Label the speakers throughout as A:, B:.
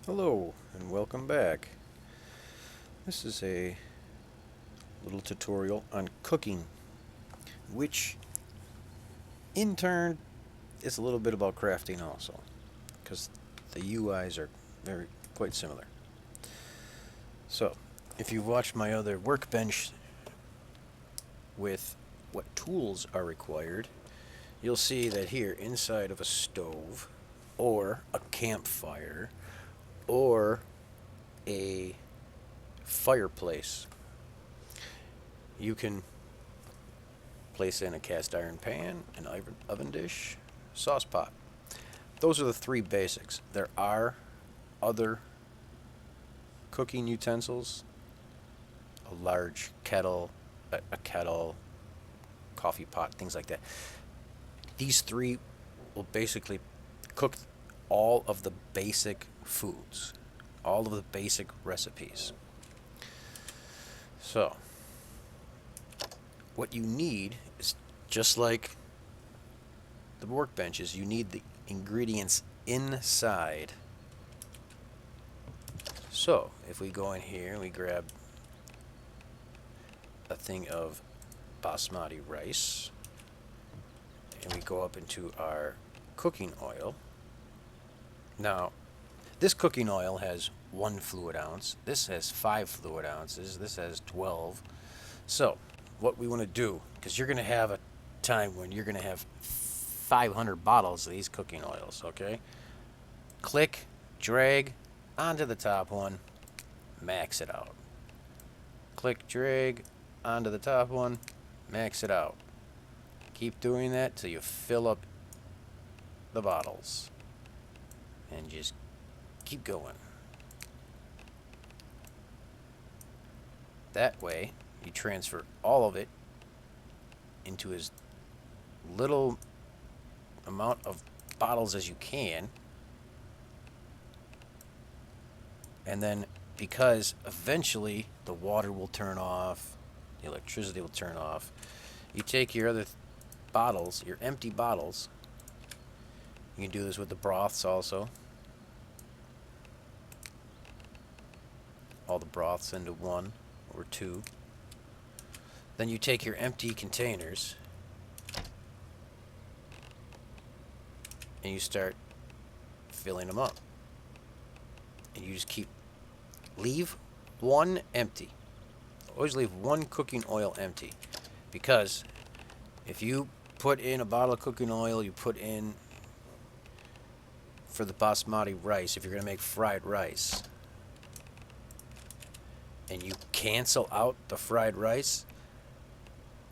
A: Hello and welcome back. This is a little tutorial on cooking, which in turn is a little bit about crafting also, because the UIs are very quite similar. So, if you've watched my other workbench with what tools are required, you'll see that here inside of a stove or a campfire or a fireplace, you can place in a cast iron pan, an oven dish, sauce pot. Those are the three basics. There are other cooking utensils, a large kettle, a kettle, coffee pot, things like that. These three will basically cook all of the basic foods, all of the basic recipes. So, what you need is just like the workbenches, you need the ingredients inside. So, if we go in here and we grab a thing of basmati rice and we go up into our cooking oil. Now, this cooking oil has 1 fluid ounce. This has 5 fluid ounces. This has 12. So, what we want to do, because you're going to have a time when you're going to have 500 bottles of these cooking oils, okay? Click, drag onto the top one, max it out. Click, drag onto the top one, max it out. Keep doing that till you fill up the bottles. And just keep going. That way, you transfer all of it into as little amount of bottles as you can. And then, because eventually the water will turn off, the electricity will turn off, you take your other bottles, your empty bottles. You can do this with the broths also. All the broths into 1 or 2. Then you take your empty containers and you start filling them up. And you just leave 1 empty. Always leave 1 cooking oil empty. Because if you put in a bottle of cooking oil, you put in for the basmati rice, if you're going to make fried rice, and you cancel out the fried rice,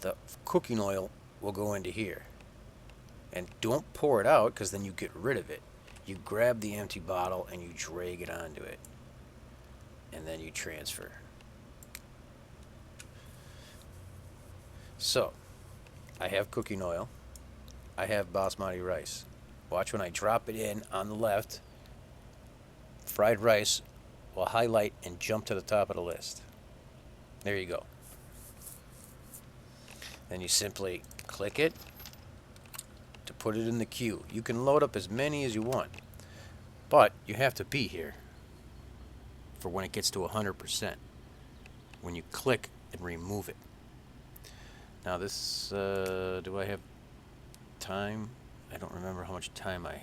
A: the cooking oil will go into here. And don't pour it out, because then you get rid of it. You grab the empty bottle and you drag it onto it. And then you transfer. So, I have cooking oil. I have basmati rice. Watch when I drop it in on the left, fried rice will highlight and jump to the top of the list. There you go. Then you simply click it to put it in the queue. You can load up as many as you want, but you have to be here for when it gets to 100%. When you click and remove it. Now this, do I have time? I don't remember how much time I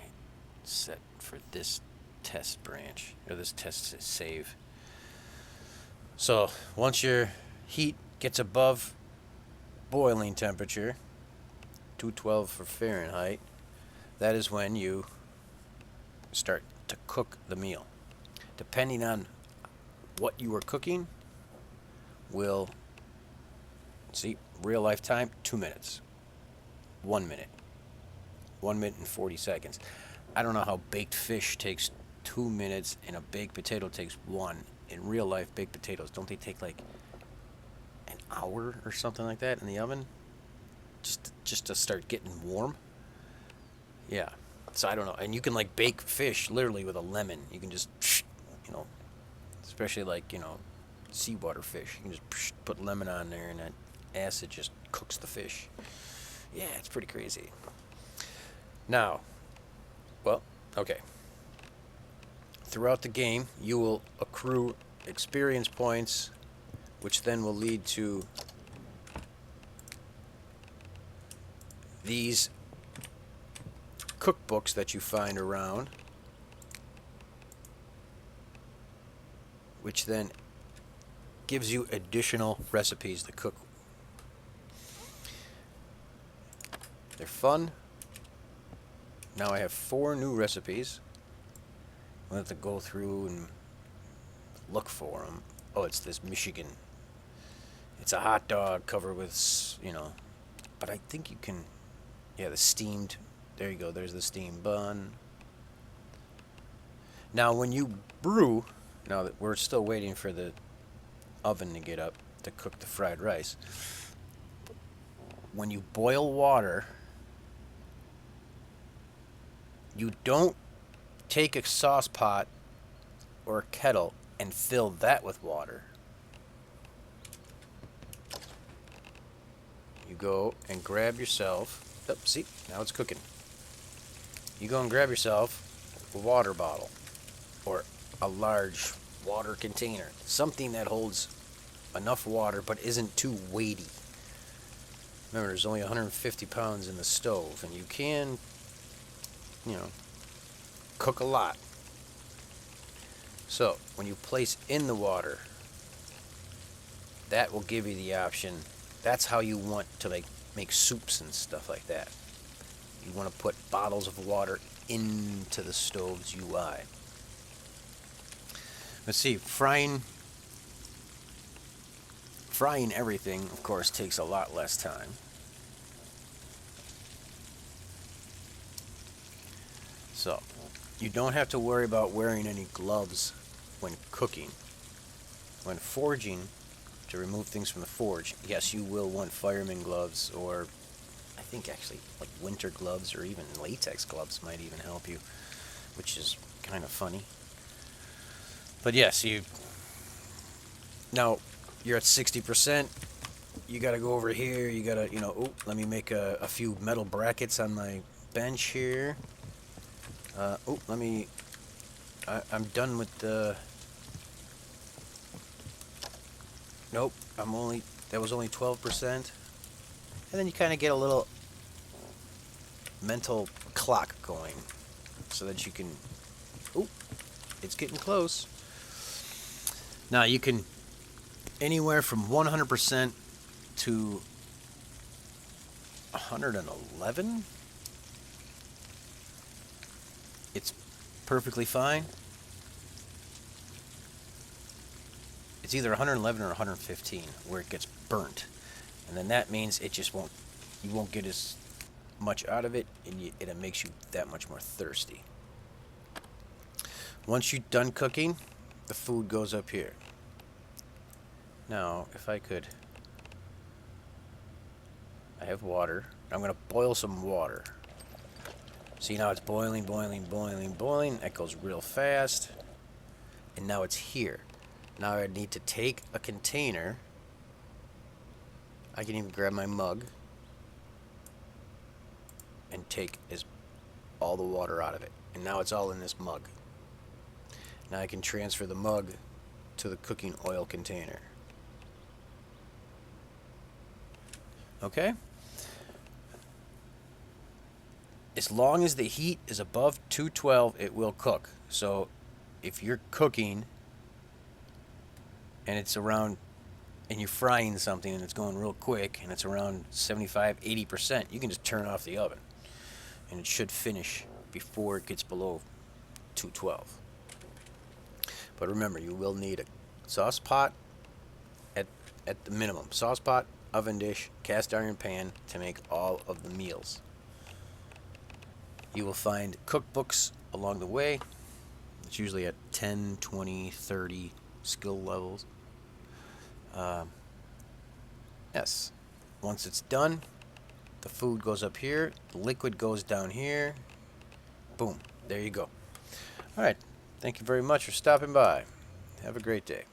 A: set for this test branch, or this test save. So, once your heat gets above boiling temperature, 212 for Fahrenheit, that is when you start to cook the meal. Depending on what you are cooking, will, see, real life time, 2 minutes. 1 minute. 1 minute and 40 seconds. I don't know how baked fish takes 2 minutes and a baked potato takes 1. In real life, baked potatoes, don't they take like an hour or something like that in the oven? Just to start getting warm? Yeah. So I don't know. And you can like bake fish literally with a lemon. You can just, you know, especially like, seawater fish. You can just put lemon on there and that acid just cooks the fish. Yeah, it's pretty crazy. Now, well, okay. throughout the game, you will accrue experience points, which then will lead to these cookbooks that you find around, which then gives you additional recipes to cook. They're fun. Now I have 4 new recipes. I'll have to go through and look for them. Oh, it's this Michigan. It's a hot dog covered with, but I think you can, yeah, the steamed, there you go, there's the steamed bun. Now when you brew, now that we're still waiting for the oven to get up to cook the fried rice, when you boil water, you don't take a sauce pot or a kettle and fill that with water. You go and grab yourself, see, now it's cooking. You go and grab yourself a water bottle or a large water container, something that holds enough water but isn't too weighty. Remember, there's only 150 pounds in the stove, and you can, cook a lot. So when you place in the water, that will give you the option. That's how you want to make soups and stuff like that. You want to put bottles of water into the stove's UI. Let's see, frying everything, of course, takes a lot less time. So, you don't have to worry about wearing any gloves when cooking. When forging, to remove things from the forge, yes, you will want fireman gloves, or I think actually like winter gloves, or even latex gloves might even help you, which is kind of funny. But yes, now you're at 60%. You got to go over here. You got to, let me make a few metal brackets on my bench here. I'm done with the, nope, that was only 12%. And then you kind of get a little mental clock going so that you can, it's getting close. Now you can, anywhere from 100% to 111, it's perfectly fine. It's either 111 or 115 where it gets burnt, and then that means you won't get as much out of it, and it makes you that much more thirsty. Once you're done cooking, the food goes up here. Now, if I could, I have water. I'm going to boil some water. See, now it's boiling. That goes real fast. And now it's here. Now I need to take a container. I can even grab my mug and take all the water out of it. And now it's all in this mug. Now I can transfer the mug to the cooking oil container. Okay? As long as the heat is above 212, it will cook. So if you're cooking and it's around, and you're frying something and it's going real quick and it's around 75-80%, you can just turn off the oven and it should finish before it gets below 212. But remember, you will need a sauce pot at the minimum. Sauce pot, oven dish, cast iron pan to make all of the meals. You will find cookbooks along the way. It's usually at 10, 20, 30 skill levels. Yes. Once it's done, the food goes up here, the liquid goes down here. Boom. There you go. All right. Thank you very much for stopping by. Have a great day.